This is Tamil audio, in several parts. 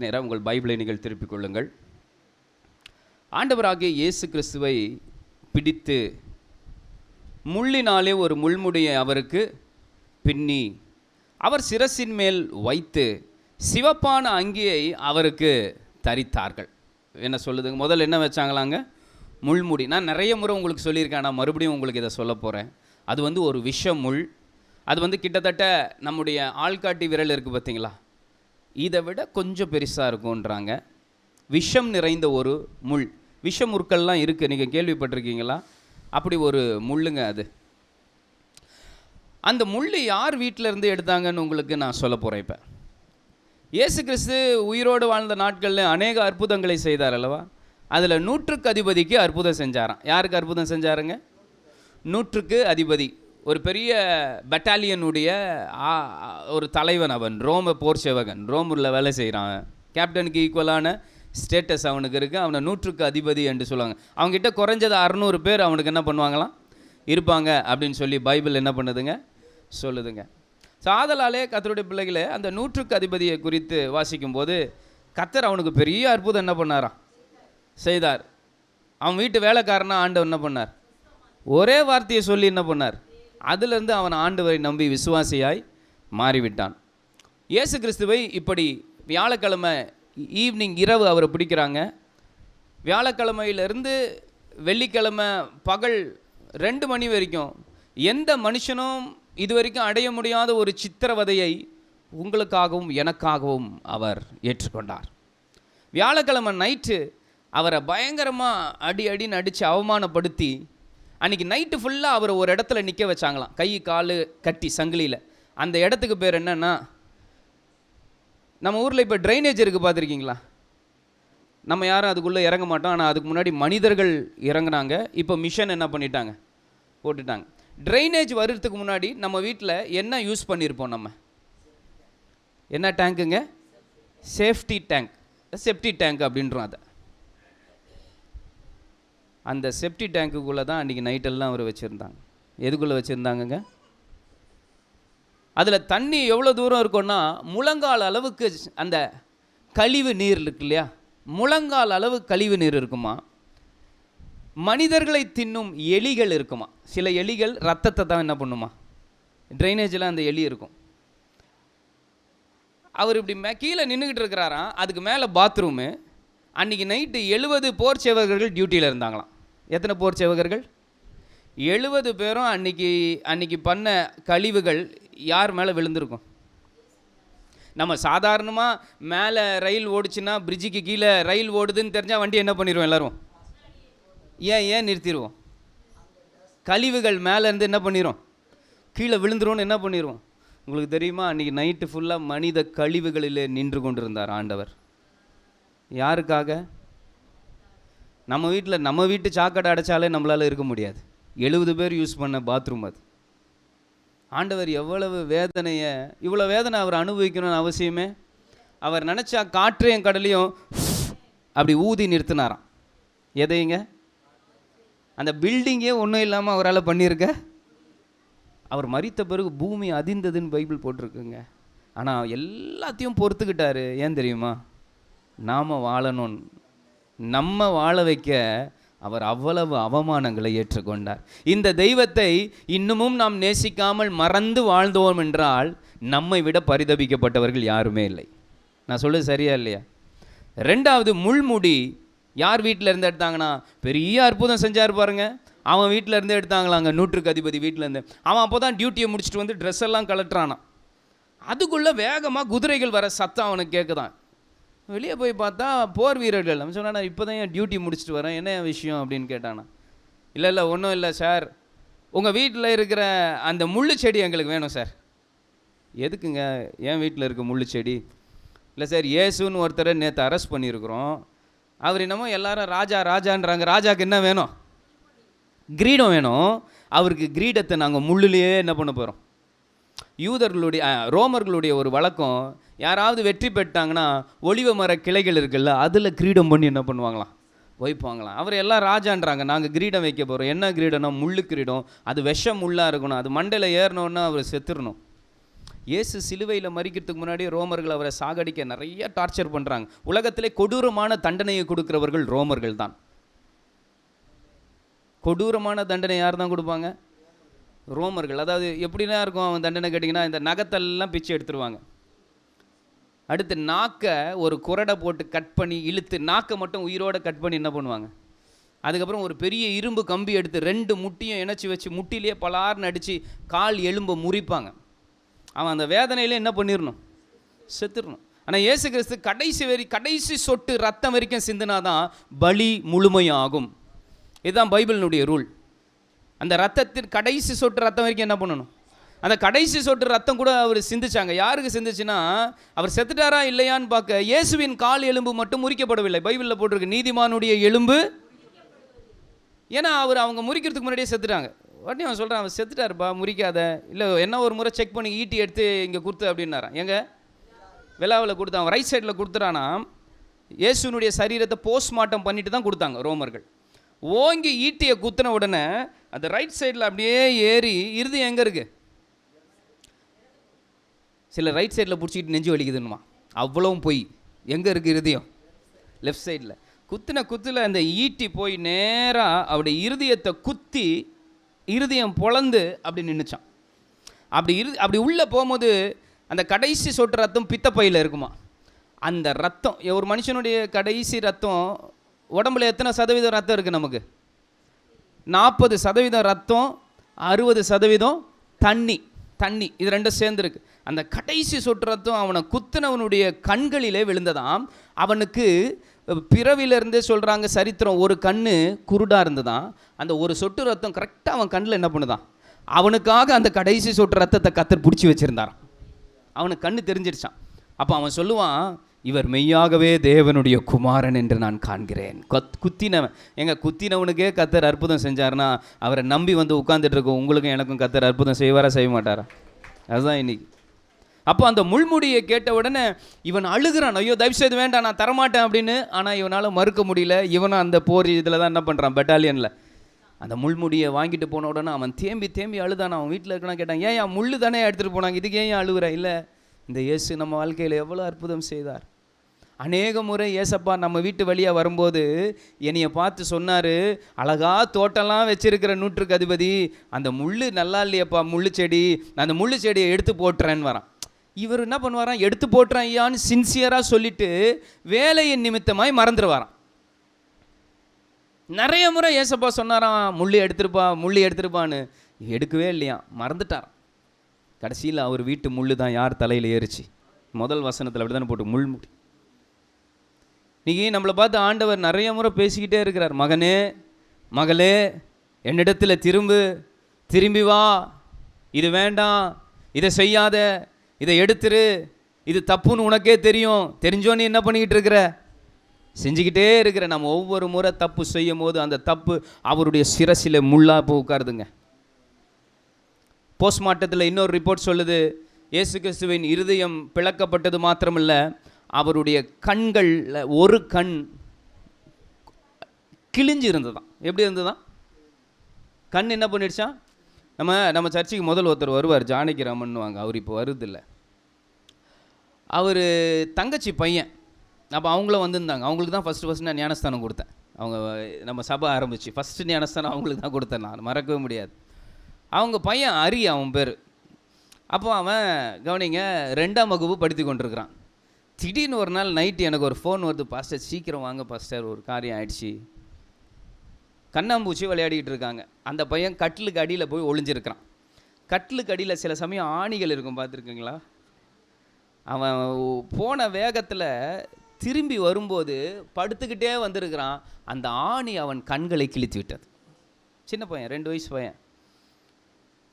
வாசிக்க நேரம் உங்கள் பைபிளை நீங்கள் திருப்பிக் கொள்ளுங்கள். ஆண்டவராகிய இயேசு கிறிஸ்துவை பிடித்து முள்ளினாலே ஒரு முள்முடியை அவருக்கு பின்னி அவர் சிரசின் மேல் வைத்து சிவப்பான அங்கியை அவருக்கு தரித்தார்கள். என்ன சொல்லுதுங்க? முதல்ல என்ன வச்சாங்களாங்க? முள்முடி. நான் நிறைய முறை உங்களுக்கு சொல்லியிருக்கேன், நான் மறுபடியும் உங்களுக்கு இதை சொல்ல போகிறேன். அது ஒரு விஷ முள். அது கிட்டத்தட்ட நம்முடைய ஆள்காட்டி விரல் இருக்குது பார்த்தீங்களா, இதை விட கொஞ்சம் பெருசாக இருக்கும்ன்றாங்க. விஷம் நிறைந்த ஒரு முள். விஷ முற்கள்லாம் இருக்குது, நீங்கள் கேள்விப்பட்டிருக்கீங்களா? அப்படி ஒரு முள்ளுங்க அது. அந்த முள் யார் வீட்டில் இருந்து எடுத்தாங்கன்னு உங்களுக்கு நான் சொல்ல போகிறேன். இப்போ இயேசு கிறிஸ்து உயிரோடு வாழ்ந்த நாட்களில் அநேக அற்புதங்களை செய்தார் அல்லவா? அதில் 100க்கு அதிபதிக்கு அற்புதம் செஞ்சாராம். யாருக்கு அற்புதம் செஞ்சாருங்க? 100க்கு அதிபதி. ஒரு பெரிய பட்டாலியனுடைய ஒரு தலைவன் அவன். ரோம போர் சேவகன், ரோமில் வேலை செய்கிறான். கேப்டனுக்கு ஈக்குவலான ஸ்டேட்டஸ் அவனுக்கு இருக்குது. அவனை 100க்கு அதிபதி என்று சொல்லுவாங்க. அவங்ககிட்ட குறைஞ்சது 600 பேர் அவனுக்கு என்ன பண்ணுவாங்களாம், இருப்பாங்க அப்படின்னு சொல்லி பைபிள் என்ன பண்ணுதுங்க, சொல்லுதுங்க. ஆதலாலே கர்த்தருடைய பிள்ளைகளே, அந்த 100க்கு அதிபதியை குறித்து வாசிக்கும்போது கர்த்தர் அவனுக்கு பெரிய அற்புதம் என்ன பண்ணாராம், செய்தார். அவன் வீட்டு வேலைக்காரனா ஆண்டவர் என்ன பண்ணார், ஒரே வார்த்தையை சொல்லி என்ன பண்ணார், அதிலிருந்து அவன் ஆண்டவரை நம்பி விசுவாசியாய் மாறிவிட்டான். இயேசு கிறிஸ்துவை இப்படி வியாழக்கிழமை ஈவினிங் இரவு அவரை பிடிக்கிறாங்க. வியாழக்கிழமையிலிருந்து வெள்ளிக்கிழமை பகல் 2 மணி வரைக்கும் எந்த மனுஷனும் இதுவரைக்கும் அடைய முடியாத ஒரு சித்திரவதையை உங்களுக்காகவும் எனக்காகவும் அவர் ஏற்றுக்கொண்டார். வியாழக்கிழமை நைட்டு அவரை பயங்கரமாக அடின்னு அடித்து அவமானப்படுத்தி அன்றைக்கி நைட்டு ஃபுல்லாக அவரை ஒரு இடத்துல நிற்க வச்சாங்களாம், கை கால் கட்டி சங்கிலியில். அந்த இடத்துக்கு பேர் என்னென்னா, நம்ம ஊரில் இப்போ ட்ரைனேஜ் இருக்குது பார்த்துருக்கீங்களா? நம்ம யாரும் அதுக்குள்ளே இறங்க மாட்டோம், ஆனால் அதுக்கு முன்னாடி மனிதர்கள் இறங்குனாங்க. இப்போ மிஷன் என்ன பண்ணிட்டாங்க, போட்டுட்டாங்க. ட்ரைனேஜ் வர்றதுக்கு முன்னாடி நம்ம வீட்டில் என்ன யூஸ் பண்ணியிருப்போம், நம்ம என்ன டேங்க்குங்க, சேஃப்டி டேங்க், செப்டி டேங்க் அப்படின்றோம். அதை அந்த செப்டி டேங்க்குள்ளே தான் அன்றைக்கி நைட்டெல்லாம் அவர் வச்சுருந்தாங்க. எதுக்குள்ளே வச்சுருந்தாங்கங்க? அதில் தண்ணி எவ்வளோ தூரம் இருக்குன்னா, முழங்கால் அளவுக்கு அந்த கழிவு நீர் இருக்கு இல்லையா, முழங்கால் அளவு கழிவு நீர் இருக்குமா. மனிதர்களை தின்னும் எலிகள் இருக்குமா. சில எலிகள் ரத்தத்தை தான் என்ன பண்ணுமா, ட்ரைனேஜில் அந்த எலி இருக்கும். அவர் இப்படி கீழே நின்றுக்கிட்டு இருக்கிறாராம், அதுக்கு மேலே பாத்ரூமு. அன்றைக்கி நைட்டு 70 போர் சேவகர்கள் டியூட்டியில் இருந்தாங்களாம். எத்தனை போர் சேவகர்கள்? 70 பேரும் அன்னைக்கு பண்ண கழிவுகள் யார் மேலே விழுந்திருக்கும்? நம்ம சாதாரணமாக மேலே ரயில் ஓடிச்சுன்னா, பிரிட்ஜுக்கு கீழே ரயில் ஓடுதுன்னு தெரிஞ்சால் வண்டி என்ன பண்ணிடுவோம், எல்லோரும் ஏன் நிறுத்திடுவோம்? கழிவுகள் மேலேருந்து என்ன பண்ணிடும், கீழே விழுந்துருவோன்னு என்ன பண்ணிடுவோம். உங்களுக்கு தெரியுமா, அன்றைக்கி நைட்டு ஃபுல்லாக மனித கழிவுகளில் நின்று கொண்டிருந்தார் ஆண்டவர். யாருக்காக? நம்ம வீட்டு சாக்கடை அடைச்சாலே நம்மளால் இருக்க முடியாது. 70 பேர் யூஸ் பண்ண பாத்ரூம் அது. ஆண்டவர் எவ்வளவு வேதனையை, இவ்வளோ வேதனை அவர் அனுபவிக்கணும்னு அவசியமே. அவர் நினச்சா காற்றையும் கடலையும் அப்படி ஊதி நிறுத்தினாராம். எதையுங்க? அந்த பில்டிங்கே ஒன்றும் இல்லாமல் அவரால் பண்ணியிருக்க. அவர் மரித்த பிறகு பூமி அதிர்ந்ததுன்னு பைபிள் போட்டிருக்குங்க. ஆனால் எல்லாத்தையும் பொறுத்துக்கிட்டாரு. ஏன் தெரியுமா? நாம் வாழணும், நம்ம வாழ வைக்க அவர் அவ்வளவு அவமானங்களை ஏற்றுக்கொண்டார். இந்த தெய்வத்தை இன்னமும் நாம் நேசிக்காமல் மறந்து வாழ்ந்தோம் என்றால் நம்மை விட பரிதபிக்கப்பட்டவர்கள் யாருமே இல்லை. நான் சொல்லுது சரியா இல்லையா? 2வது, முள்முடி யார் வீட்டில் இருந்து எடுத்தாங்கன்னா, பெரிய அற்புதம் செஞ்சார் பாருங்க. அவன் வீட்டில் இருந்து எடுத்தாங்களாங்க, 100க்கு அதிபதி வீட்டிலேருந்து. அவன் அப்போ தான் டியூட்டியை முடிச்சுட்டு வந்து ட்ரெஸ் எல்லாம் கலட்டுறானான். அதுக்குள்ளே வேகமாக குதிரைகள் வர சத்தம் அவனுக்கு கேட்குதான். வெளியே போய் பார்த்தா போர் வீரர்கள். அவன் சொன்னா, இப்போ தான் என் டியூட்டி முடிச்சுட்டு வரேன், என்ன விஷயம் அப்படின்னு கேட்டானா. இல்லை ஒன்றும் இல்லை சார், உங்கள் வீட்டில் இருக்கிற அந்த முள்ளு செடி எங்களுக்கு வேணும் சார். எதுக்குங்க? என் வீட்டில் இருக்க முள்ளு செடி? இல்லை சார், இயேசுன்னு ஒருத்தரை நேற்று அரெஸ்ட் பண்ணியிருக்கிறோம். அவர் என்னமோ எல்லாரும் ராஜான்றாங்க. ராஜாவுக்கு என்ன வேணும்? கிரீடம் வேணும். அவருக்கு கிரீடத்தை நாங்கள் முள்ளுலேயே என்ன பண்ண போகிறோம். ரோமர்களுடைய ஒரு வழக்கம், யாராவது வெற்றி பெற்றாங்கன்னா ஒலிவ மர கிளைகள் இருக்குல்ல, அதில் கிரீடம் பண்ணி என்ன பண்ணுவாங்களாம், வைப்பாங்களாம். அவர் எல்லாம் ராஜான்றாங்க, நாங்கள் கிரீடம் வைக்க போகிறோம். என்ன கிரீடம்னா முள்ளு கிரீடம். அது விஷம் முள்ளாக இருக்கணும். அது மண்டையில் ஏறினோன்னா அவர் செத்துடணும். இயேசு சிலுவையில் மரிக்கிறதுக்கு முன்னாடி ரோமர்கள் அவரை சாகடிக்க நிறைய டார்ச்சர் பண்ணுறாங்க. உலகத்திலே கொடூரமான தண்டனையை கொடுக்கிறவர்கள் ரோமர்கள் தான். கொடூரமான தண்டனை யார் தான் கொடுப்பாங்க? ரோமர்கள். அதாவது எப்படிலாம் இருக்கும் அவன் தண்டனை கேட்டிங்கன்னா, இந்த நகத்தெல்லாம் பிச்சு எடுத்துருவாங்க. அடுத்து நாக்கை ஒரு குரடை போட்டு கட் பண்ணி இழுத்து நாக்கை மட்டும் உயிரோடு கட் பண்ணி என்ன பண்ணுவாங்க? அதுக்கப்புறம் ஒரு பெரிய இரும்பு கம்பி எடுத்து 2 முட்டியும் இணைச்சி வச்சு முட்டிலேயே பலார்னு அடித்து கால் எலும்பை முறிப்பாங்க. அவன் அந்த வேதனையில் என்ன பண்ணிடணும்? செத்துடணும். ஆனால் இயேசு கிறிஸ்து கடைசி சொட்டு ரத்தம் வரைக்கும் சிந்தினாதான் பலி முழுமையாகும். இதுதான் பைபிளினுடைய ரூல். அந்த ரத்தத்தின் கடைசி சொட்டு ரத்தம் வரைக்கும் என்ன பண்ணணும்? அந்த கடைசி சொட்டு ரத்தம் கூட அவர் சிந்திச்சாங்க. யாருக்கு சிந்திச்சுன்னா, அவர் செத்துட்டாரா இல்லையான்னு பார்க்க இயேசுவின் கால் எலும்பு மட்டும் முறிக்கப்படவில்லை. பைபிளில் போட்டிருக்கு நீதிமானுடைய எலும்பு. ஏன்னா அவங்க முறிக்கிறதுக்கு முன்னாடியே செத்துட்டாங்க. உடனே அவன் சொல்கிறான், அவன் செத்துட்டாருப்பா, முறிக்காத. இல்லை என்ன ஒரு முறை செக் பண்ணி ஈட்டி எடுத்து இங்கே கொடுத்து அப்படின்னாரான். எங்க விழாவில் கொடுத்தான். அவன் ரைட் சைடில் கொடுத்துறானா. இயேசுனுடைய சரீரத்தை போஸ்ட்மார்ட்டம் பண்ணிட்டு தான் கொடுத்தாங்க ரோமர்கள். ஓங்கி ஈட்டியை குத்தின உடனே அந்த ரைட் சைடில் அப்படியே ஏறி இருதயம் எங்கே இருக்குது? சில ரைட் சைடில் பிடிச்சிக்கிட்டு நெஞ்சு வலிக்குதுன்னுமா. அவ்வளவும் போய் எங்கே இருக்குது இருதயம்? லெஃப்ட் சைடில். குத்தில் அந்த ஈட்டி போய் நேராக அவருடைய இருதயத்தை குத்தி இருதயம் பொளந்து அப்படி நின்றுச்சான். அப்படி உள்ளே போகும்போது அந்த கடைசி சொட்டு ரத்தம் பித்தப்பையில் இருக்குமா. அந்த ரத்தம் ஒரு மனுஷனுடைய கடைசி ரத்தம் உடம்புல எத்தனை சதவீதம் ரத்தம் இருக்குது நமக்கு? 40% ரத்தம், 60% தண்ணி. இது ரெண்டும் சேர்ந்துருக்கு. அந்த கடைசி சொட்டு ரத்தம் அவனை குத்தினவனுடைய கண்களிலே விழுந்ததாம். அவனுக்கு பிறவிலிருந்தே சொல்கிறாங்க சரித்திரம், ஒரு கண்ணு குருடாக இருந்ததான். அந்த ஒரு சொட்டு ரத்தம் கரெக்டாக அவன் கண்ணில் என்ன பண்ணுதான், அவனுக்காக அந்த கடைசி சொட்டு ரத்தத்தை கத்தர் பிடிச்சி வச்சுருந்தாரான். அவனுக்கு கண்ணு தெரிஞ்சிருச்சான். அப்போ அவன் சொல்லுவான், இவர் மெய்யாகவே தேவனுடைய குமாரன் என்று நான் காண்கிறேன். குத்தினவனுக்கே கத்தர் அற்புதம் செஞ்சார்னா அவரை நம்பி வந்து உட்கார்ந்துட்டு இருக்கோம் உங்களுக்கும் எனக்கும் கத்தர் அற்புதம் செய்வாரா செய்ய மாட்டாரா? அதுதான் இன்னைக்கு. அப்போ அந்த முள்முடியை கேட்ட உடனே இவன் அழுகிறான், ஐயோ தயவுசெய்து வேண்டாம் நான் தரமாட்டேன் அப்படின்னு. ஆனால் இவனால் மறுக்க முடியல. இவனும் அந்த போர் இதில் தான் என்ன பண்ணுறான், பெட்டாலியனில் அந்த முள்முடியை வாங்கிட்டு போன உடனே அவன் தேம்பி அழுதானா. அவன் வீட்டில் இருக்கணும் கேட்டான், ஏன் முள்ளு தானே எடுத்துகிட்டு போனாங்க, இதுக்கு ஏன் அழுகுற? இல்லை, இந்த இயேசு நம்ம வாழ்க்கையில் எவ்வளோ அற்புதம் செய்தார். அநேக முறை ஏசப்பா நம்ம வீட்டு வழியாக வரும்போது என்னைய பார்த்து சொன்னார், அழகா தோட்டம்லாம் வச்சிருக்கிற நூற்றுக்கு அதிபதி, அந்த முள் நல்லா இல்லையப்பா முள்ளு செடி, நான் அந்த முள்ளு செடியை எடுத்து போட்டுறேன்னு வரான். இவர் என்ன பண்ணுவாரான், எடுத்து போட்டுறான் ஐயான்னு சின்சியராக சொல்லிட்டு வேலையின் நிமித்தமாய் மறந்துடுவாரான். நிறைய முறை ஏசப்பா சொன்னாராம், முள்ளு எடுத்துருப்பான்னு. எடுக்கவே இல்லையா, மறந்துட்டார். கடைசியில் அவர் வீட்டு முள்ளு தான் யார் தலையில் ஏறிச்சு? முதல் வசனத்தில் அப்படி தானே போட்டு முள்முடி. இன்றைக்கி நம்மளை பார்த்து ஆண்டவர் நிறைய முறை பேசிக்கிட்டே இருக்கிறார், மகனே மகளே என்னிடத்தில் திரும்பி வா, இது வேண்டாம், இதை செய்யாத, இதை எடுத்துரு, இது தப்புன்னு உனக்கே தெரிஞ்சோன்னு என்ன பண்ணிக்கிட்டு இருக்கிற, செஞ்சுக்கிட்டே இருக்கிற. நம்ம ஒவ்வொரு முறை தப்பு செய்யும் போது அந்த தப்பு அவருடைய சிரசில் முள்ளாக போய் உட்காருதுங்க. போஸ்ட்மார்ட்டத்தில் இன்னொரு ரிப்போர்ட் சொல்லுது, இயேசு கிறிஸ்துவின் இருதயம் பிளக்கப்பட்டது மாத்திரமில்லை, அவருடைய கண்களில் ஒரு கண் கிழிஞ்சு இருந்ததான். எப்படி இருந்ததான்? கண் என்ன பண்ணிடுச்சா? நம்ம சர்ச்சுக்கு முதல் ஒருத்தர் வருவார், ஜானகி ராமன்னுவாங்க. அவர் இப்போ வருதில்லை. அவர் தங்கச்சி பையன். அப்போ அவங்களும் வந்திருந்தாங்க. அவங்களுக்கு தான் ஃபஸ்ட்டு நான் ஞானஸ்தானம் கொடுத்தேன். அவங்க நம்ம சபை ஆரம்பிச்சு ஃபஸ்ட்டு ஞானஸ்தானம் அவங்களுக்கு தான் கொடுத்தேன். நான் மறக்கவே முடியாது. அவங்க பையன் அரி அவன் பேர். அப்போ அவன் கவனிங்க 2ஆம் வகுப்பு படித்து கொண்டிருக்கிறான். திடீர்னு ஒரு நாள் நைட்டு எனக்கு ஒரு ஃபோன் வருது, பாஸ்டர் சீக்கிரம் வாங்க பாஸ்டர், ஒரு காரியம் ஆயிடுச்சு. கண்ணாம்பூச்சி விளையாடிக்கிட்டு இருக்காங்க. அந்த பையன் கட்டிலுக்கு அடியில் போய் ஒளிஞ்சிருக்கிறான். கட்டிலுக்கு அடியில் சில சமயம் ஆணிகள் இருக்கும், பார்த்துருக்குங்களா? அவன் போன வேகத்தில் திரும்பி வரும்போது படுத்துக்கிட்டே வந்திருக்கிறான். அந்த ஆணி அவன் கண்களை கிழித்து விட்டது. சின்ன பையன், 2 வயசு பையன்.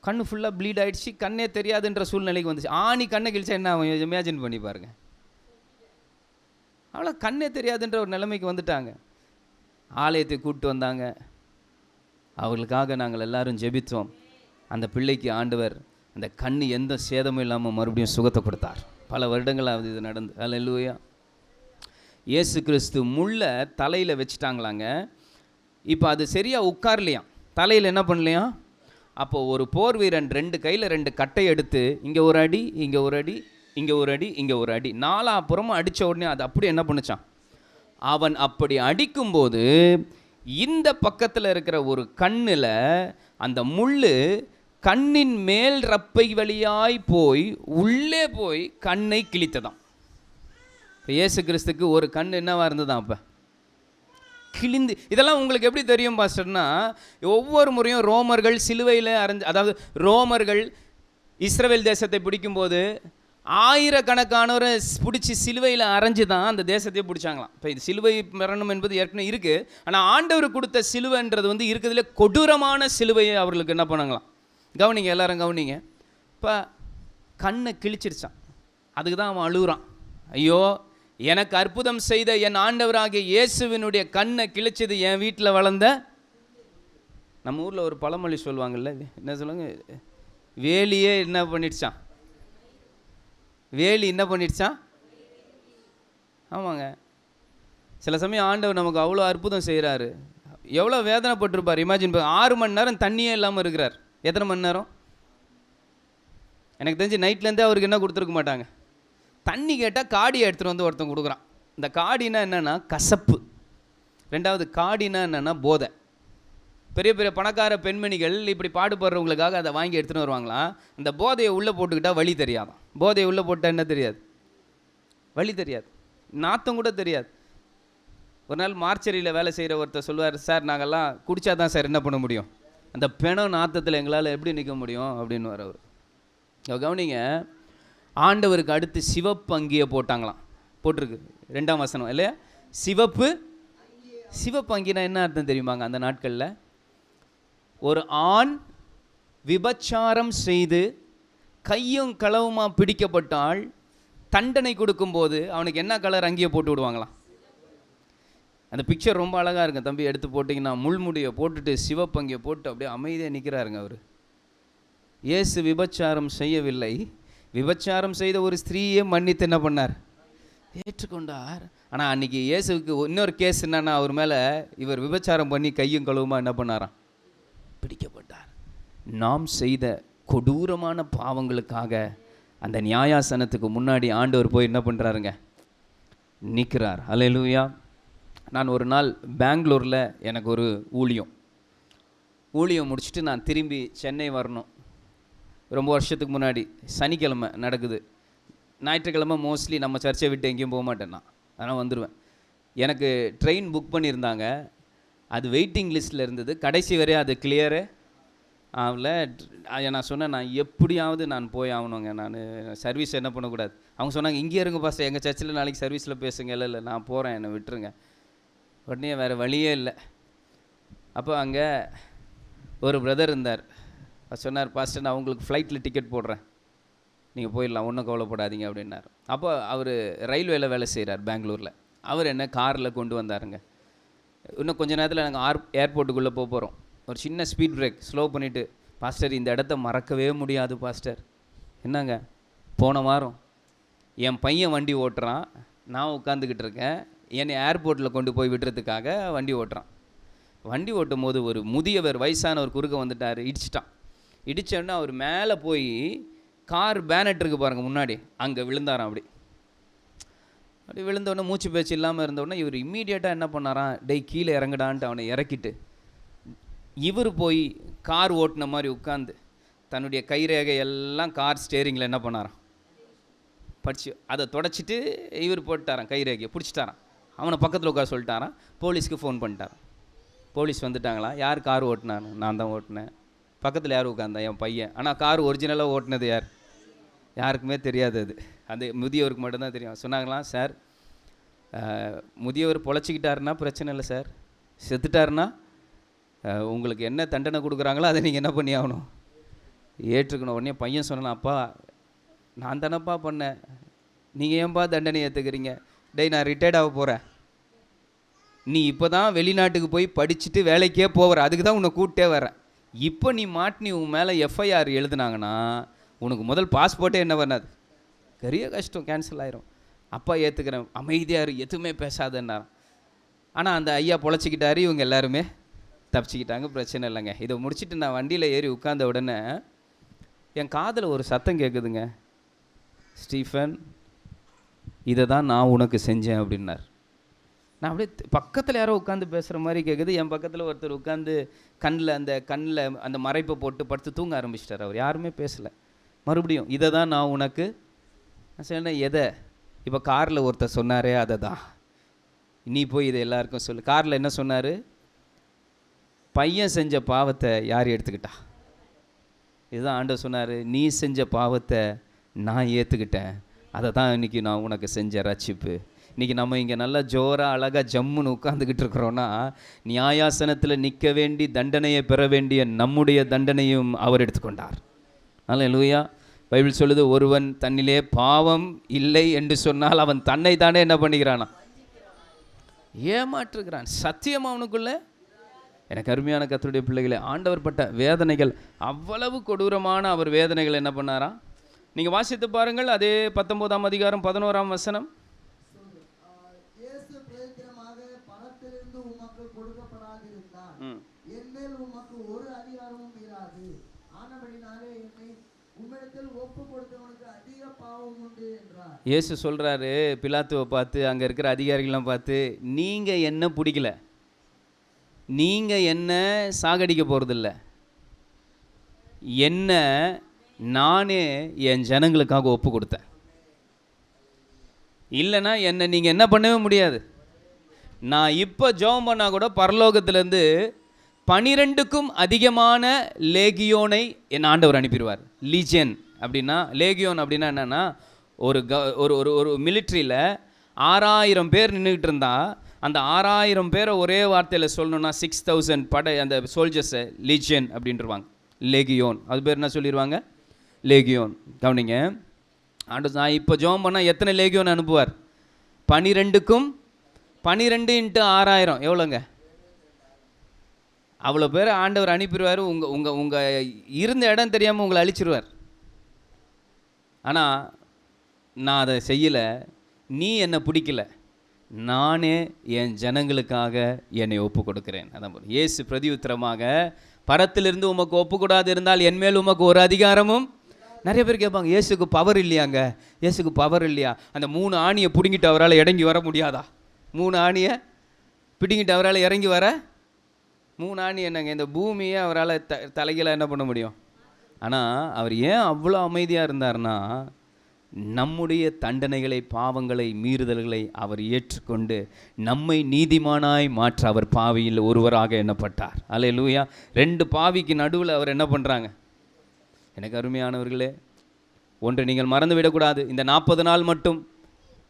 கண்ணு ஃபுல்லாக ப்ளீட் ஆகிடுச்சு. கண்ணே தெரியாதுன்ற சூழ்நிலைக்கு வந்துச்சு. ஆணி கண்ணை கிழிச்சா என்ன அவன் இமேஜின் பண்ணி பாருங்க. அவ்வளோ கண்ணே தெரியாதுன்ற ஒரு நிலைமைக்கு வந்துட்டாங்க. ஆலயத்தை கூப்பிட்டு வந்தாங்க. அவர்களுக்காக நாங்கள் எல்லாரும் ஜெபித்தோம். அந்த பிள்ளைக்கு ஆண்டவர் அந்த கண் எந்த சேதமும் இல்லாமல் மறுபடியும் சுகத்தை கொடுத்தார். பல வருடங்களாவது இது நடந்து. அல்லேலூயா. இயேசு கிறிஸ்து முள்ளை தலையில் வச்சுட்டாங்களாங்க. இப்போ அது சரியாக உட்கார்லையாம். தலையில் என்ன பண்ணலையாம்? அப்போது ஒரு போர் வீரன் 2 கையில் 2 கட்டை எடுத்து இங்கே ஒரு அடி, இங்கே ஒரு அடி, இங்கே ஒரு அடி, இங்கே ஒரு அடி, 4 அடித்த உடனே அது அப்படி என்ன பண்ணுச்சான், அவன் அப்படி அடிக்கும்போது இந்த பக்கத்தில் இருக்கிற ஒரு கண்ணில் அந்த முள் கண்ணின் மேல் ரப்பை வழியாய் போய் உள்ளே போய் கண்ணை கிழித்ததாம். இப்போ இயேசு கிறிஸ்துக்கு ஒரு கண் என்னவா இருந்ததான் அப்போ கிழிந்து. இதெல்லாம் உங்களுக்கு எப்படி தெரியும் பாஸ்டர்னா, ஒவ்வொரு முறையும் ரோமர்கள் சிலுவையில் அதாவது ரோமர்கள் இஸ்ரவேல் தேசத்தை பிடிக்கும்போது ஆயிரக்கணக்கானவரை பிடிச்சி சிலுவையில் அரைஞ்சு தான் அந்த தேசத்தையே பிடிச்சாங்களாம். இப்போ இது சிலுவை மரணம் என்பது ஏற்கனவே இருக்குது. ஆனால் ஆண்டவர் கொடுத்த சிலுவைன்றது வந்து இருக்கிறதுல கொடூரமான சிலுவையை அவர்களுக்கு என்ன பண்ணாங்களாம். கவனிங்க, எல்லாரும் கவனிங்க. இப்போ கண்ணை கிழிச்சிருச்சான். அதுக்கு தான் அவன் அழுகுறான், ஐயோ எனக்கு அற்புதம் செய்த என் ஆண்டவராகிய இயேசுவினுடைய கண்ணை கிழிச்சது என் வீட்டில் வளர்ந்த. நம்ம ஊரில் ஒரு பழமொழி சொல்லுவாங்கள்ல, என்ன சொல்லுவாங்க, வேலியே என்ன பண்ணிடுச்சான், வேலி என்ன பண்ணிடுச்சான். ஆமாங்க, சில சமயம் ஆண்டவர் நமக்கு அவ்வளோ அற்புதம் செய்கிறாரு. எவ்வளோ வேதனைப்பட்டிருப்பார். இமேஜின் 6 மணி நேரம் தண்ணியே இல்லாமல் இருக்கிறார். எத்தனை மணி நேரம் எனக்கு தெரிஞ்சு நைட்லேருந்தே அவருக்கு என்ன கொடுத்துருக்க மாட்டாங்க. தண்ணி கேட்டால் காடியை எடுத்துகிட்டு வந்து ஒருத்தன் கொடுக்குறான். இந்த காடினா என்னென்னா கசப்பு, 2வது காடினா என்னென்னா போதை. பெரிய பெரிய பணக்கார பெண்மணிகள் இப்படி பாடுபடுறவங்களுக்காக அதை வாங்கி எடுத்துகிட்டு வருவாங்களாம். இந்த போதையை உள்ளே போட்டுக்கிட்டால் வழி தெரியாதான். போதையை உள்ளே போட்டால் என்ன தெரியாது, வழி தெரியாது, நாத்தம் கூட தெரியாது. ஒரு நாள் மார்ச்சரியில் வேலை செய்கிற ஒருத்தர் சொல்லுவார், சார் நாங்கள்லாம் குடித்தா தான் சார் என்ன பண்ண முடியும், அந்த பிணம் நாத்தத்தில் எங்களால் எப்படி நிற்க முடியும் அப்படின்னு வர அவர். கவனிங்க, ஆண்டவருக்கு அடுத்து சிவப்பு அங்கியை போட்டாங்களாம். போட்டிருக்கு 2ஆம் வசனம் இல்லையா, சிவப்பு. சிவப்பு அங்கினா என்ன அர்த்தம் தெரியுமாங்க? அந்த நாட்களில் ஒரு ஆண் விபச்சாரம் செய்து கையும் களவுமா பிடிக்கப்பட்டால் தண்டனை கொடுக்கும்போது அவனுக்கு என்ன கலர் அங்கியை போட்டு விடுவாங்களாம். அந்த பிக்சர் ரொம்ப அழகாக இருக்கும் தம்பி, எடுத்து போட்டிங்கன்னா முள்முடியை போட்டுட்டு சிவப்பு அங்கியை போட்டு அப்படியே அமைதியாக நிற்கிறாருங்க அவர். இயேசு விபச்சாரம் செய்யவில்லை, விபச்சாரம் செய்த ஒரு ஸ்திரீயே மன்னித்து என்ன பண்ணார், ஏற்றுக்கொண்டார். ஆனால் அன்றைக்கி இயேசுக்கு இன்னொரு கேஸ் என்னன்னா, அவர் மேலே இவர் விபச்சாரம் பண்ணி கையும் கழுவுமா என்ன பண்ணாராம், பிடிக்கப்பட்டார். நாம் செய்த கொடூரமான பாவங்களுக்காக அந்த நியாயாசனத்துக்கு முன்னாடி ஆண்டவர் போய் என்ன பண்ணுறாருங்க, நிற்கிறார். அல்லேலூயா. நான் ஒரு நாள் பெங்களூரில் எனக்கு ஒரு ஊழியம் முடிச்சுட்டு நான் திரும்பி சென்னை வரணும். ரொம்ப வருஷத்துக்கு முன்னாடி சனிக்கிழமை நடக்குது. ஞாயிற்றுக்கிழமை மோஸ்ட்லி நம்ம சர்ச்சை விட்டு எங்கேயும் போக மாட்டேன் நான், அதனால் வந்துடுவேன். எனக்கு ட்ரெயின் புக் பண்ணியிருந்தாங்க, அது வெயிட்டிங் லிஸ்ட்டில் இருந்தது. கடைசி வரையும் அது கிளியரு ஆகல. நான் சொன்னேன், நான் எப்படியாவது நான் போய் ஆகணுங்க, நான் சர்வீஸ் என்ன பண்ணக்கூடாது. அவங்க சொன்னாங்க, இங்கே இருங்க பாஸ்டர், எங்கள் சர்ச்சில் நாளைக்கு சர்வீஸில் பேசுங்க. இல்லை நான் போகிறேன், என்னை விட்டுருங்க. உடனே வேறு வழியே இல்லை. அப்போ அங்கே ஒரு பிரதர் இருந்தார். சொன்னார், பாஸ்டர் நான் உங்களுக்கு ஃப்ளைட்டில் டிக்கெட் போடுறேன், நீங்கள் போயிடலாம், ஒன்றும் கவலைப்படாதீங்க அப்படின்னார். அப்போ அவர் ரயில்வேயில் வேலை செய்கிறார் பெங்களூரில். அவர் என்ன காரில் கொண்டு வந்தாருங்க. இன்னும் கொஞ்சம் நேரத்தில் நாங்கள் ஏர்போர்ட்டுக்குள்ளே போகிறோம். ஒரு சின்ன ஸ்பீட் பிரேக் ஸ்லோ பண்ணிவிட்டு, பாஸ்டர் இந்த இடத்த மறக்கவே முடியாது பாஸ்டர். என்னங்க, போன வாரம் என் பையன் வண்டி ஓட்டுறான், நான் உட்காந்துக்கிட்டு இருக்கேன், என்னை ஏர்போர்ட்டில் கொண்டு போய் விடுறதுக்காக வண்டி ஓட்டுறான். வண்டி ஓட்டும் போது ஒரு முதியவர் வயசானவர் குறுக்க வந்துட்டார், இடிச்சிட்டான். இடித்தோடனே அவர் மேலே போய் கார் பேனட் இருக்குது பாருங்கள் முன்னாடி, அங்கே விழுந்தாராம். அப்படி விழுந்தோடனே மூச்சு பேச்சு இல்லாமல் இருந்தோடனே இவர் இம்மீடியட்டாக என்ன பண்ணாராம், டேய் கீழே இறங்கடான்ட்டு அவனை இறக்கிட்டு இவர் போய் கார் ஓட்டின மாதிரி உட்காந்து தன்னுடைய கைரேகை எல்லாம் கார் ஸ்டேரிங்கில் என்ன பண்ணாராம் படிச்சு அதை தொடச்சிட்டு இவர் போட்டாரான், கைரேகையை பிடிச்சிட்டாரான். அவனை பக்கத்தில் உட்கார சொல்லிட்டாரான். போலீஸ்க்கு ஃபோன் பண்ணிட்டாரான். போலீஸ் வந்துட்டாங்களா, யார் கார் ஓட்டினான்னு, நான் தான் ஓட்டினேன். பக்கத்தில் யார் உட்காந்தா, என் பையன். ஆனால் கார் ஒரிஜினலாக ஓட்டினது யார், யாருக்குமே தெரியாது. அது அந்த முதியவருக்கு மட்டும்தான் தெரியும். சொன்னாங்களாம், சார் முதியவர் பொழைச்சிக்கிட்டாருன்னா பிரச்சனை இல்லை சார், செத்துட்டாருன்னா உங்களுக்கு என்ன தண்டனை கொடுக்குறாங்களோ அதை நீங்கள் என்ன பண்ணி ஆகணும், ஏற்றுக்கணும். உடனே பையன் சொன்னான், அப்பா நான் தானப்பா பண்ணேன், நீங்கள் ஏன்பா தண்டனை ஏற்றுக்கிறீங்க, டேய் நான் ரிட்டையர்ட் ஆக போகிறேன், நீ இப்போ தான் வெளிநாட்டுக்கு போய் படிச்சுட்டு வேலைக்கே போகிற, அதுக்கு தான் உன்னை கூப்பிட்டே வரேன். இப்போ நீ மாட்டினி உன் மேலே எஃப்ஐஆர் எழுதுனாங்கன்னா உனக்கு முதல் பாஸ்போர்ட்டே என்ன பண்ணாது, பெரிய கஷ்டம், கேன்சல் ஆயிரும். அப்பா ஏற்றுக்கிறேன், அமைதியாக எதுவுமே பேசாதன்னாரான். ஆனால் அந்த ஐயா பொழைச்சிக்கிட்டாரு, இவங்க எல்லாருமே தப்பிச்சுக்கிட்டாங்க, பிரச்சனை இல்லைங்க. இதை முடிச்சுட்டு நான் வண்டியில் ஏறி உட்கார்ந்த உடனே என் காதில் ஒரு சத்தம் கேட்குதுங்க. ஸ்டீஃபன், இதை தான் நான் உனக்கு செஞ்சேன் அப்படின்னார். நான் அப்படியே பக்கத்தில் யாரோ உட்காந்து பேசுகிற மாதிரி கேட்குது. என் பக்கத்தில் ஒருத்தர் உட்காந்து கண்ணில் அந்த மறைப்பை போட்டு படுத்து தூங்க ஆரம்பிச்சிட்டார். அவர் யாருமே பேசலை. மறுபடியும் இதை தான் நான் உனக்கு. நான் சொன்னேன், எதை? இப்போ காரில் ஒருத்தர் சொன்னாரே அதை தான், நீ போய் இதை எல்லாருக்கும் சொல்லு. காரில் என்ன சொன்னார்? பையன் செஞ்ச பாவத்தை யார் எடுத்துக்கிட்டா? இதுதான் ஆண்டவர் சொன்னார், நீ செஞ்ச பாவத்தை நான் ஏற்றுக்கிட்டேன், அதை தான் இன்றைக்கி நான் உனக்கு செஞ்ச ரட்சிப்பு. இன்றைக்கி நம்ம இங்கே நல்லா ஜோராக அழகாக ஜம்முன்னு உட்காந்துக்கிட்டு இருக்கிறோன்னா, நியாயாசனத்தில் நிற்க வேண்டி தண்டனையை பெற வேண்டிய நம்முடைய தண்டனையும் அவர் எடுத்துக்கொண்டார். அல்லேலூயா. பைபிள் சொல்லுது, ஒருவன் தன்னிலே பாவம் இல்லை என்று சொன்னால் அவன் தன்னை தானே என்ன பண்ணிக்கிறானா? ஏமாற்றுகிறான். சத்தியம் அவனுக்குள்ள. எனக்கு அருமையான கர்த்தருடைய பிள்ளைகளே, ஆண்டவர் பட்ட வேதனைகள் அவ்வளவு கொடூரமான அவர் வேதனைகள் என்ன பண்ணாரா? நீங்கள் வாசித்து பாருங்கள். அதே 19ஆம் அதிகாரம் 11ஆம் வசனம். இயேசு சொல்கிறாரு பிலாத்துவை பார்த்து, அங்கே இருக்கிற அதிகாரிகள்லாம் பார்த்து, நீங்கள் என்ன பிடிக்கல, நீங்கள் என்ன சாகடிக்க போகிறதில்ல, என்ன நானே என் ஜனங்களுக்காக ஒப்பு கொடுத்தேன். இல்லைன்னா என்னை நீங்கள் என்ன பண்ணவே முடியாது. நான் இப்போ ஜெபம் பண்ணால் கூட பரலோகத்திலேருந்து 12க்கும் அதிகமான லேகியோனை என் ஆண்டவர் அனுப்பிடுவார். லீஜியன் அப்படின்னா, லேகியோன் அப்படின்னா என்னென்னா, ஒரு ஒரு மிலிட்ரியில் 6000 பேர் நின்றுக்கிட்டு இருந்தால், அந்த 6000 பேரை ஒரே வார்த்தையில் சொல்லணுன்னா 6000 படை அந்த சோல்ஜர்ஸை லீஜியன் அப்படின்ட்டுருவாங்க. லேகியோன், அது பேர் என்ன சொல்லிடுவாங்க? லேகியோன். கவனிங்க, ஆண்டவர் நான் இப்போ ஜெபம் பண்ணால் எத்தனை லேகியோன் அனுப்புவார்? 12க்கும் 12 × 6000 எவ்வளோங்க? அவ்வளோ பேர் ஆண்டவர் அனுப்பிடுவார். உங்கள் இருந்த இடம் தெரியாமல் உங்களை அழிச்சிருவார். ஆனால் நான் அதை செய்யலை, நீ என்னை பிடிக்கல, நானே என் ஜனங்களுக்காக என்னை ஒப்பு கொடுக்கிறேன். அதான் போல இயேசு பிரதியுத்தரமாக, பரத்திலிருந்து உமக்கு ஒப்புக்கூடாது இருந்தால் என்மேல் உமக்கு ஒரு அதிகாரமும். நிறைய பேர் கேட்பாங்க, இயேசுக்கு பவர் இல்லையாங்க? இயேசுக்கு பவர் இல்லையா? அந்த 3 ஆணியை பிடுங்கிட்டு அவரால் இறங்கி வர முடியாதா? 3 ஆணியை பிடுங்கிட்டு அவரால் இறங்கி வர 3 ஆணி என்னங்க? இந்த பூமியை அவரால் தலைகளை என்ன பண்ண முடியும்? ஆனால் அவர் ஏன் அவ்வளோ அமைதியாக இருந்தார்னா, நம்முடைய தண்டனைகளை, பாவங்களை, மீறுதல்களை அவர் ஏற்றுக்கொண்டு நம்மை நீதிமானாய் மாற்ற அவர் பாவியில் ஒருவராக எண்ணப்பட்டார். அல்லேலூயா. 2 பாவிக்கு நடுவில் அவர் என்ன பண்ணுறாங்க? எனக்கு அருமையானவர்களே, ஒன்று நீங்கள் மறந்துவிடக்கூடாது. இந்த 40 நாள் மட்டும்,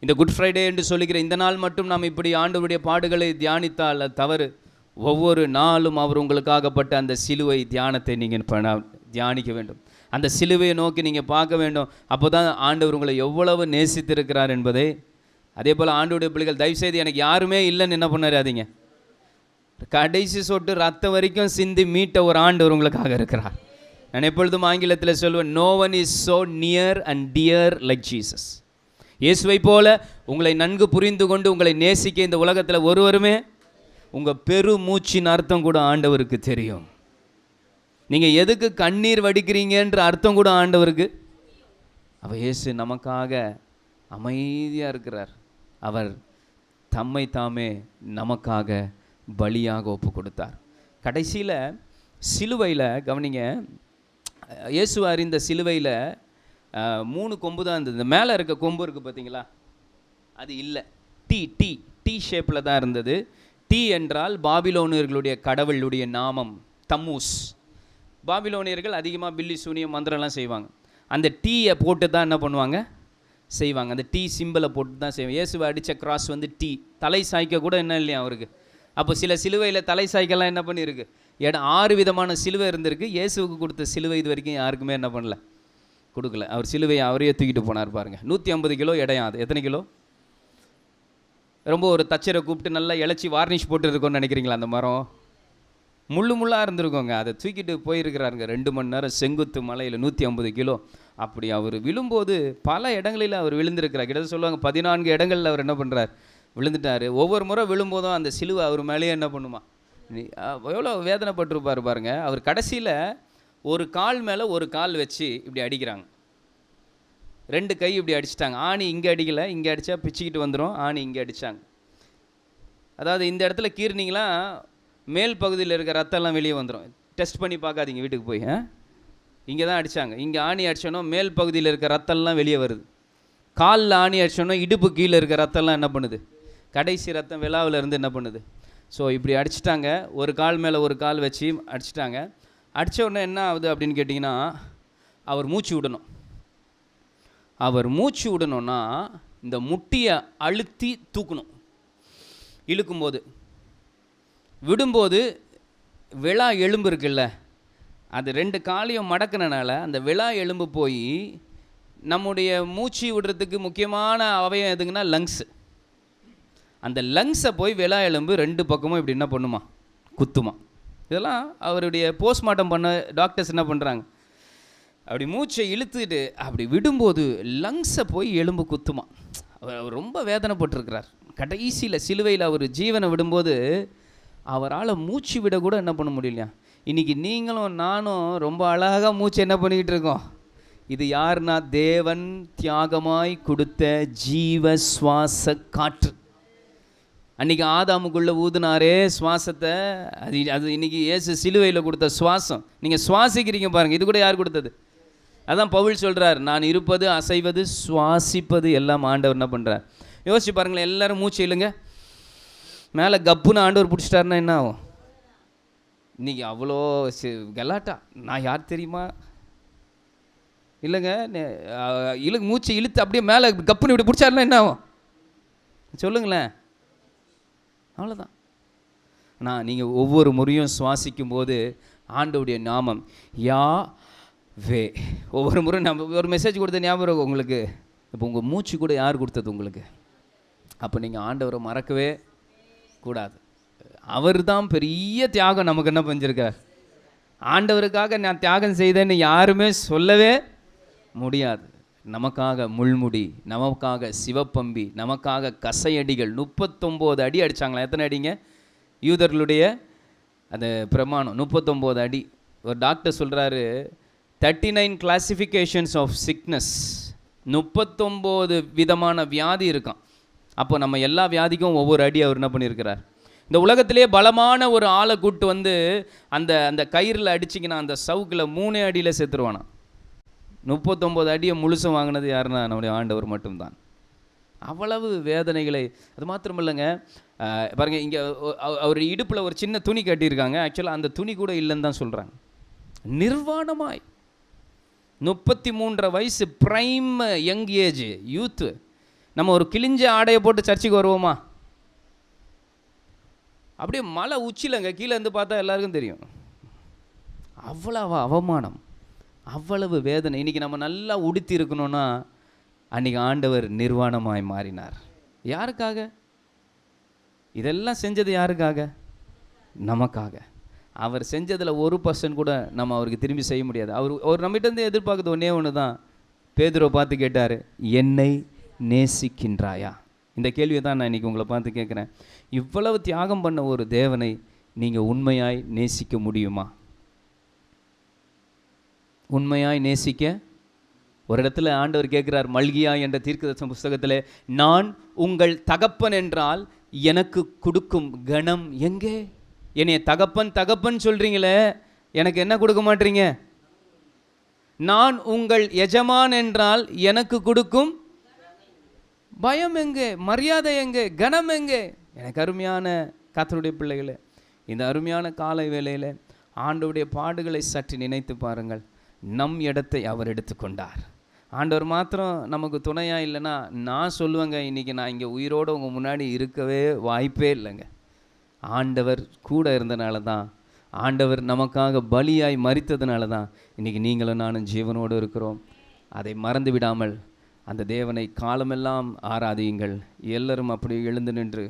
இந்த குட் ஃப்ரைடே என்று சொல்லுகிற இந்த நாள் மட்டும் நாம் இப்படி ஆண்டவருடைய பாடுகளை தியானித்தால் அது தவறு. ஒவ்வொரு நாளும் அவர் உங்களுக்காகப்பட்ட அந்த சிலுவை தியானத்தை நீங்கள் தியானிக்க வேண்டும். அந்த சிலுவையை நோக்கி நீங்கள் பார்க்க வேண்டும். அப்போ தான் ஆண்டவர் உங்களை எவ்வளவு நேசித்திருக்கிறார் என்பதை. அதே போல் ஆண்டவருடைய பிள்ளைகள், தயவுசெய்து எனக்கு யாருமே இல்லைன்னு என்ன பண்ணாதீங்க. கடைசி சொட்டு ரத்தம் வரைக்கும் சிந்தி மீட்ட ஒரு ஆண்டவர் உங்களுக்காக இருக்கிறார். நான் எப்பொழுதும் ஆங்கிலத்தில் சொல்வேன், no one is so near and dear like Jesus. இயேசுவை போல உங்களை நன்கு புரிந்து கொண்டு உங்களை நேசிக்க இந்த உலகத்தில் ஒருவருமே. உங்கள் பெரு மூச்சின் அர்த்தம் கூட ஆண்டவருக்கு தெரியும். நீங்கள் எதுக்கு கண்ணீர் வடிக்கிறீங்கன்ற அர்த்தம் கூட ஆண்டவருக்கு. அப்போ இயேசு நமக்காக அமைதியாக இருக்கிறார். அவர் தம்மை தாமே நமக்காக பலியாக ஒப்பு கொடுத்தார். கடைசியில் சிலுவையில் கவனிங்க, இயேசு அறிந்த சிலுவையில் 3 கொம்பு தான் இருந்தது. இந்த மேலே இருக்க கொம்பு இருக்குது பார்த்தீங்களா, அது இல்லை. டி ஷேப்பில் தான் இருந்தது. டி என்றால் பாபிலோனியர்களுடைய கடவுளுடைய நாமம் தம்மூஸ். பாபிலோனியர்கள் அதிகமாக பில்லி சூனியம் மந்திரம்லாம் செய்வாங்க. அந்த டீயை போட்டு தான் என்ன பண்ணுவாங்க? செய்வாங்க. அந்த டீ சிம்பிளை போட்டு தான் செய்வாங்க. இயேசுவை அடித்த கிராஸ் வந்து டீ. தலை சாய்க்க கூட என்ன இல்லையா அவருக்கு? அப்போ சில சிலுவையில் தலை சாய்க்கெல்லாம் என்ன பண்ணியிருக்கு? 6 விதமான சிலுவை இருந்திருக்கு. இயேசுவுக்கு கொடுத்த சிலுவை இது வரைக்கும் யாருக்குமே என்ன பண்ணல, கொடுக்கல. அவர் சிலுவையை அவரையே தூக்கிட்டு போனார் பாருங்கள். 150 கிலோ இடையாம். அது எத்தனை கிலோ? ரொம்ப ஒரு தச்சரை கூப்பிட்டு நல்லா இழைச்சி வார்னிஷ் போட்டு இருக்கோன்னு நினைக்கிறீங்களா? அந்த மரம் முள்ளாக இருந்திருக்கோங்க. அதை தூக்கிட்டு போயிருக்கிறாருங்க 2 மணி நேரம் செங்குத்து மலையில் 150 கிலோ. அப்படி அவர் விழும்போது பல இடங்களில் அவர் விழுந்திருக்கிறார். கிட்ட சொல்லுவாங்க 14 இடங்களில் அவர் என்ன பண்ணுறார்? விழுந்துட்டார். ஒவ்வொரு முறை விழும்போதும் அந்த சிலுவை அவர் மேலேயே என்ன பண்ணுமா? எவ்வளோ வேதனைப்பட்டிருப்பார் பாருங்க. அவர் கடைசியில் ஒரு கால் மேலே ஒரு கால் வச்சு இப்படி அடிக்கிறாங்க. 2 கை இப்படி அடிச்சிட்டாங்க. ஆணி இங்கே அடிக்கலை, இங்கே அடித்தா பிச்சுக்கிட்டு வந்துடும். ஆணி இங்கே அடித்தாங்க. அதாவது இந்த இடத்துல கீர்னிங்களா மேல் பகுதியில் இருக்க ரத்தம்லாம் வெளியே வந்துடும். டெஸ்ட் பண்ணி பார்க்காதீங்க வீட்டுக்கு போய். இங்கே தான் அடித்தாங்க. இங்கே ஆணி அடித்தோன்னா மேல் பகுதியில் இருக்க ரத்தம்லாம் வெளியே வருது. காலில் ஆணி அடித்தோன்னா இடுப்பு கீழே இருக்க ரத்தம்லாம் என்ன பண்ணுது, கடைசி ரத்தம் விழாவில் இருந்து என்ன பண்ணுது. ஸோ இப்படி அடிச்சிட்டாங்க. ஒரு கால் மேலே ஒரு கால் வச்சு அடிச்சிட்டாங்க. அடித்த உடனே என்ன ஆகுது அப்படின்னு கேட்டிங்கன்னா, அவர் மூச்சு விடணும். அவர் மூச்சு விடணும்னா இந்த முட்டியை அழுத்தி தூக்கணும். இழுக்கும்போது விடும்போது விழா எலும்பு இருக்குல்ல, அது 2 காலையும் மடக்கினால அந்த விழா எலும்பு போய் நம்முடைய மூச்சு விடுறதுக்கு முக்கியமான அவயம் எதுங்கன்னா லங்ஸு. அந்த லங்ஸை போய் விழா எலும்பு 2 பக்கமும் இப்படி என்ன பண்ணுமா, குத்துமா. இதெல்லாம் அவருடைய போஸ்ட்மார்ட்டம் பண்ண டாக்டர்ஸ் என்ன பண்ணுறாங்க, அப்படி மூச்சை இழுத்துட்டு அப்படி விடும்போது லங்ஸை போய் எலும்பு குத்துமா. அவர் ரொம்ப வேதனைப்பட்டிருக்கிறார். கடைசியில் சிலுவையில் அவர் ஜீவனை விடும்போது அவரால் மூச்சு விட கூட என்ன பண்ண முடியலையா. இன்றைக்கி நீங்களும் நானும் ரொம்ப அழகாக மூச்சு என்ன பண்ணிக்கிட்டு இருக்கோம். இது யாருன்னா தேவன் தியாகமாய் கொடுத்த ஜீவ சுவாச காற்று. அன்றைக்கி ஆதாமுக்குள்ளே ஊதுனாரே சுவாசத்தை, அது இன்றைக்கி இயேசு சிலுவையில் கொடுத்த சுவாசம். நீங்கள் சுவாசிக்கிறீங்க பாருங்கள், இது கூட யார் கொடுத்தது? அதான் பவுல் சொல்கிறார், நான் இருப்பது அசைவது சுவாசிப்பது எல்லாம் ஆண்டவர் என்ன பண்ணுறார். யோசிச்சு பாருங்களேன், எல்லோரும் மூச்சு இல்லைங்க மேலே கப்புன்னு ஆண்டவர் பிடிச்சிட்டாருன்னா என்ன ஆகும்? இன்றைக்கி அவ்வளோ கலாட்டா. நான் யார் தெரியுமா? இல்லைங்க, மூச்சு இழுத்து அப்படியே மேலே கப்புன்னு இப்படி பிடிச்சாருன்னா என்ன ஆகும் சொல்லுங்களேன்? அவ்வளோதான். ஆனால் நீங்கள் ஒவ்வொரு முறையும் சுவாசிக்கும் போது ஆண்டவருடைய நாமம் யா வே, ஒவ்வொரு முறை நம்ம ஒரு மெசேஜ் கொடுத்த ஞாபகம் உங்களுக்கு. இப்போ உங்கள் மூச்சு கூட யார் கொடுத்தது உங்களுக்கு? அப்போ நீங்கள் ஆண்டவரை மறக்கவே கூடாது. அவர் தான் பெரிய தியாகம் நமக்கு என்ன பண்ணிருக்கார். ஆண்டவருக்காக நான் தியாகம் செய்தேன்னு யாருமே சொல்லவே முடியாது. நமக்காக முள்முடி, நமக்காக சிவப்பம்பி, நமக்காக கசையடிகள் 39 அடி அடித்தாங்களா? எத்தனை அடிங்க? யூதர்களுடைய அந்த பிரமாணம் 39 அடி. ஒரு டாக்டர் சொல்கிறாரு 39 கிளாசிஃபிகேஷன்ஸ் ஆஃப் சிக்னஸ், 39 விதமான வியாதி இருக்கான். அப்போ நம்ம எல்லா வியாதிக்கும் ஒவ்வொரு அடி அவர் என்ன பண்ணியிருக்கிறார். இந்த உலகத்திலே பலமான ஒரு ஆளை கூப்பிட்டு வந்து அந்த அந்த கயிறில் அடிச்சிங்கன்னா அந்த சவுக்கில் 3 அடியில் செத்துருவானா. 39 அடியை முழுசும் வாங்கினது யாருன்னா நம்முடைய ஆண்டவர் மட்டும்தான். அவ்வளவு வேதனைகளை. அது மாத்திரம் இல்லைங்க, பாருங்கள் இங்கே அவர் இடுப்பில் ஒரு சின்ன துணி கட்டியிருக்காங்க. ஆக்சுவலாக அந்த துணி கூட இல்லைன்னு தான் சொல்கிறாங்க. நிர்வாணமாய் 33 வயசு, ப்ரைம் யங் ஏஜ், யூத்து. நம்ம ஒரு கிழிஞ்ச ஆடையை போட்டு சர்ச்சுக்கு வருவோமா? அப்படியே மலை உச்சிலங்க, கீழே இருந்து பார்த்தா எல்லாருக்கும் தெரியும். அவ்வளவு அவமானம், அவ்வளவு வேதனை. இன்றைக்கி நம்ம நல்லா உடுத்தி இருக்கணும்னா அன்றைக்கி ஆண்டவர் நிர்வாணமாய் மாறினார். யாருக்காக? இதெல்லாம் செஞ்சது யாருக்காக? நமக்காக. அவர் செஞ்சதில் 1% கூட நம்ம அவருக்கு திரும்பி செய்ய முடியாது. அவர் நம்மகிட்டேருந்து எதிர்பார்க்குறது ஒன்றே ஒன்று தான். பேதுருவை பார்த்து கேட்டார், என்னை நேசிக்கின்றாயா? இந்த கேள்வியை தான் நான் இன்றைக்கி உங்களை பார்த்து கேட்குறேன். இவ்வளவு தியாகம் பண்ண ஒரு தேவனை நீங்கள் உண்மையாய் நேசிக்க முடியுமா? உண்மையாய் நேசிக்க ஒரு இடத்துல ஆண்டவர் கேட்குறார், மல்கியா என்ற தீர்க்கதரிசன புஸ்தகத்தில், நான் உங்கள் தகப்பன் என்றால் எனக்கு கொடுக்கும் கணம் எங்கே? என்னைய தகப்பன் தகப்பன் சொல்கிறீங்களே, எனக்கு என்ன கொடுக்க மாட்டீங்க? நான் உங்கள் எஜமான் என்றால் எனக்கு கொடுக்கும் பயம் எங்கே? மரியாதை எங்கே? கணம் எங்கே? எனக்கு அருமையான கர்த்தருடைய பிள்ளைகளே, இந்த அருமையான காலை வேளையில் ஆண்டவருடைய பாடுகளை சற்று நினைத்து பாருங்கள். நம் இடத்தை அவர் எடுத்துக்கொண்டார். ஆண்டவர் மாத்திரம் நமக்கு துணையாக இல்லைன்னா நான் சொல்லுவேங்க, இன்றைக்கி நான் இங்கே உயிரோடு உங்கள் முன்னாடி இருக்கவே வாய்ப்பே இல்லைங்க. ஆண்டவர் கூட இருந்தனால தான், ஆண்டவர் நமக்காக பலியாய் மரித்ததுனால தான் இன்றைக்கி நீங்களும் நானும் ஜீவனோடு இருக்கிறோம். அதை மறந்து விடாமல் அந்த தேவனை காலமெல்லாம் ஆராதியுங்கள். எல்லோரும் அப்படி எழுந்து நின்று